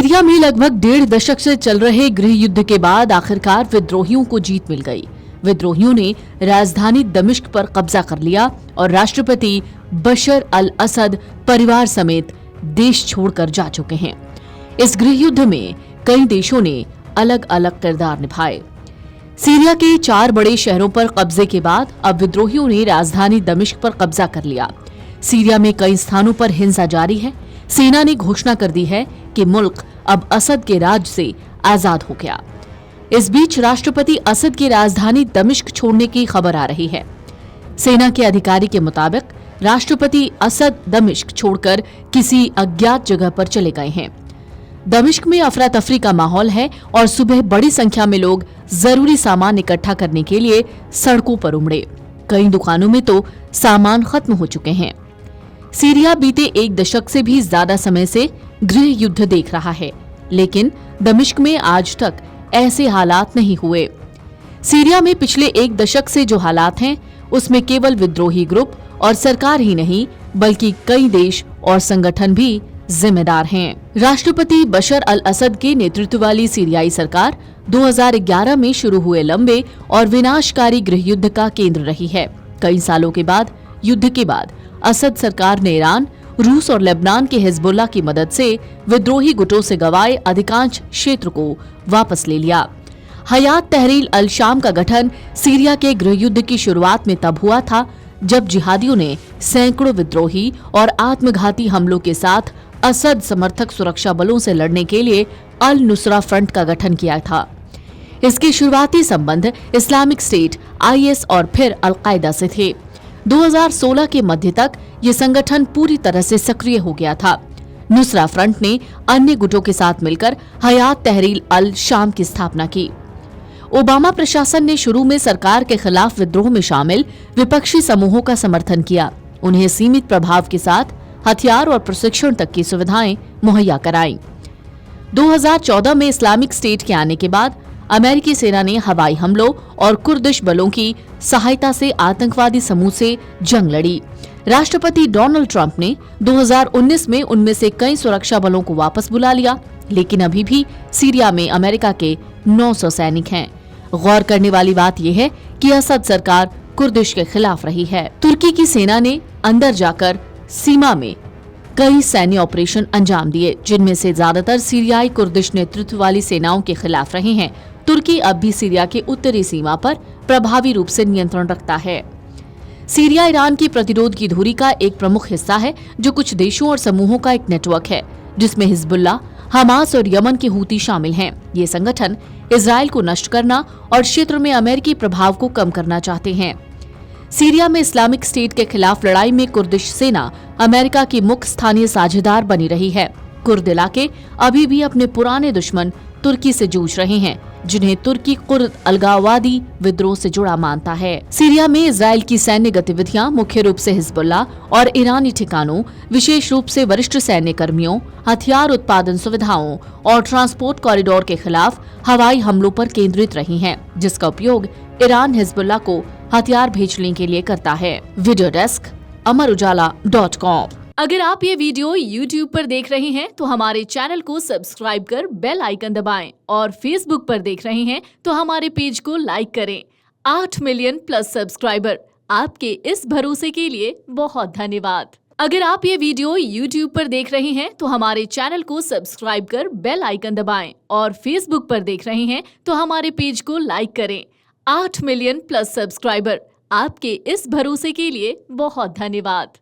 Syria में लगभग 1.5 दशक से चल रहे गृह युद्ध के बाद आखिरकार विद्रोहियों को जीत मिल गई। विद्रोहियों ने राजधानी दमिश्क पर कब्जा कर लिया और राष्ट्रपति बशर अल असद परिवार समेत देश छोड़कर जा चुके हैं। इस गृह युद्ध में कई देशों ने अलग अलग किरदार निभाए। सीरिया के 4 बड़े शहरों पर कब्जे के बाद अब विद्रोहियों ने राजधानी दमिश्क पर कब्जा कर लिया। सीरिया में कई स्थानों पर हिंसा जारी है। सेना ने घोषणा कर दी है कि मुल्क अब असद के राज से आजाद हो गया। इस बीच राष्ट्रपति असद की राजधानी दमिश्क छोड़ने की खबर आ रही है। सेना के अधिकारी के मुताबिक राष्ट्रपति असद दमिश्क छोड़कर किसी अज्ञात जगह पर चले गए हैं। दमिश्क में अफरा तफरी का माहौल है और सुबह बड़ी संख्या में लोग जरूरी सामान इकट्ठा करने के लिए सड़कों पर उमड़े। कई दुकानों में तो सामान खत्म हो चुके हैं। सीरिया बीते 1 दशक से भी ज्यादा समय से गृह युद्ध देख रहा है, लेकिन दमिश्क में आज तक ऐसे हालात नहीं हुए। सीरिया में पिछले 1 दशक से जो हालात हैं, उसमें केवल विद्रोही ग्रुप और सरकार ही नहीं बल्कि कई देश और संगठन भी जिम्मेदार हैं। राष्ट्रपति बशर अल असद के नेतृत्व वाली सीरियाई सरकार 2011 में शुरू हुए लंबे और विनाशकारी गृह युद्ध का केंद्र रही है। कई सालों के बाद युद्ध के बाद असद सरकार ने ईरान, रूस और लेबनान के हिजबुल्लाह की मदद से विद्रोही गुटों से गंवाए अधिकांश क्षेत्र को वापस ले लिया। हयात तहरीर अल शाम का गठन सीरिया के गृह युद्ध की शुरुआत में तब हुआ था जब जिहादियों ने सैकड़ों विद्रोही और आत्मघाती हमलों के साथ असद समर्थक सुरक्षा बलों से लड़ने के लिए अल नुसरा फ्रंट का गठन किया था। इसके शुरुआती संबंध इस्लामिक स्टेट, IS और फिर अल-कायदा से थे। 2016 के मध्य तक ये संगठन पूरी तरह से सक्रिय हो गया था। नुसरा फ्रंट ने अन्य गुटों के साथ मिलकर हयात तहरीर अल शाम की स्थापना की। ओबामा प्रशासन ने शुरू में सरकार के खिलाफ विद्रोह में शामिल विपक्षी समूहों का समर्थन किया। उन्हें सीमित प्रभाव के साथ हथियार और प्रशिक्षण तक की सुविधाएं मुहैया कराईं। 2014 में इस्लामिक स्टेट के आने के बाद अमेरिकी सेना ने हवाई हमलों और कुर्दिश बलों की सहायता से आतंकवादी समूह से जंग लड़ी। राष्ट्रपति डोनाल्ड ट्रंप ने 2019 में उनमें से कई सुरक्षा बलों को वापस बुला लिया, लेकिन अभी भी सीरिया में अमेरिका के 900 सैनिक हैं। गौर करने वाली बात यह है कि असद सरकार कुर्दिश के खिलाफ रही है। तुर्की की सेना ने अंदर जाकर सीमा में कई सैन्य ऑपरेशन अंजाम दिए, जिनमें से ज्यादातर सीरियाई कुर्दिश नेतृत्व वाली सेनाओं के खिलाफ रहे हैं। तुर्की अब भी सीरिया के उत्तरी सीमा पर प्रभावी रूप से नियंत्रण रखता है। सीरिया ईरान की प्रतिरोध की धुरी का एक प्रमुख हिस्सा है, जो कुछ देशों और समूहों का एक नेटवर्क है, जिसमें हिजबुल्लाह, हमास और यमन के हूती शामिल हैं। ये संगठन इजराइल को नष्ट करना और क्षेत्र में अमेरिकी प्रभाव को कम करना चाहते हैं। सीरिया में इस्लामिक स्टेट के खिलाफ लड़ाई में कुर्दिश सेना अमेरिका की मुख्य स्थानीय साझेदार बनी रही है। कुर्द इलाके अभी भी अपने पुराने दुश्मन तुर्की से जूझ रहे हैं, जिन्हें तुर्की कुर्द अलगाववादी विद्रोह से जुड़ा मानता है। सीरिया में इजराइल की सैन्य गतिविधियां मुख्य रूप से हिजबुल्लाह और ईरानी ठिकानों, विशेष रूप से वरिष्ठ सैन्य कर्मियों, हथियार उत्पादन सुविधाओं और ट्रांसपोर्ट कॉरिडोर के खिलाफ हवाई हमलों पर केंद्रित रही हैं, जिसका उपयोग ईरान हिजबुल्लाह को हथियार भेजने के लिए करता है। Video desk amarujala.com। अगर आप ये वीडियो YouTube पर देख रहे हैं तो हमारे चैनल को सब्सक्राइब कर बेल आइकन दबाएं और Facebook पर देख रहे हैं तो हमारे पेज को लाइक करें। 8 मिलियन प्लस सब्सक्राइबर, आपके इस भरोसे के लिए बहुत धन्यवाद। अगर आप ये वीडियो YouTube पर देख रहे हैं तो हमारे चैनल को सब्सक्राइब कर बेल आइकन दबाएं और Facebook पर देख रहे हैं तो हमारे पेज को लाइक करें। 8 मिलियन प्लस सब्सक्राइबर, आपके इस भरोसे के लिए बहुत धन्यवाद।